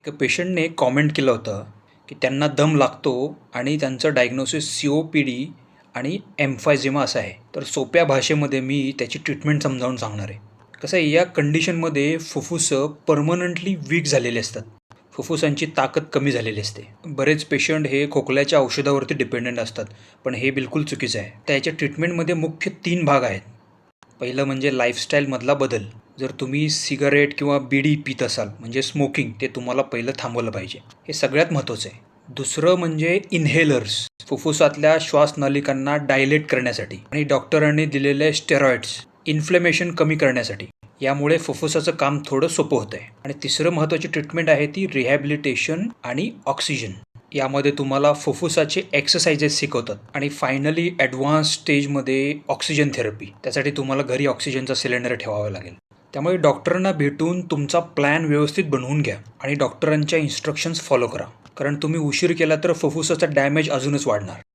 एका पेशंटने कॉमेंट केलं होतं की त्यांना दम लागतो आणि त्यांचं डायग्नोसिस COPD आणि एम्फायझिमा असं आहे. तर सोप्या भाषेमध्ये मी त्याची ट्रीटमेंट समजावून सांगणार आहे. कसं आहे, या कंडिशनमध्ये फुफ्फुसं परमनंटली वीक झालेले असतात. फुफ्फुसांची ताकद कमी झालेली असते. बरेच पेशंट हे खोकल्याच्या औषधावरती डिपेंडंट असतात, पण हे बिलकुल चुकीचं आहे. त्याच्या ट्रीटमेंटमध्ये मुख्य 3 भाग आहेत. पहिलं म्हणजे लाईफस्टाईलमधला बदल. जर तुम्ही सिगारेट किंवा बिडी पीत असाल म्हणजे स्मोकिंग, ते तुम्हाला पहिलं थांबवलं पाहिजे. हे सगळ्यात महत्त्वाचं आहे. दुसरं म्हणजे इन्हेलर्स, फुफ्फुसातल्या श्वासनलिकांना डायलेट करण्यासाठी आणि डॉक्टरांनी दिलेले स्टेरॉइड्स इन्फ्लेमेशन कमी करण्यासाठी. यामुळे फुफ्फुसाचं काम थोडं सोपं होतं आहे. आणि तिसरं महत्त्वाची ट्रीटमेंट आहे ती रिहॅबिलिटेशन आणि ऑक्सिजन. यामध्ये तुम्हाला फुफ्फुसाचे एक्सरसाइजेस शिकवतात आणि फायनली ॲडव्हान्स स्टेजमध्ये ऑक्सिजन थेरपी. त्यासाठी तुम्हाला घरी ऑक्सिजनचा सिलेंडर ठेवावा लागेल. त्यामुळे डॉक्टरांना भेटून तुमचा प्लॅन व्यवस्थित बनवून घ्या आणि डॉक्टरांच्या इन्स्ट्रक्शन्स फॉलो करा. कारण तुम्ही उशीर केला तर फुफ्फुसाचा डॅमेज अजूनच वाढणार.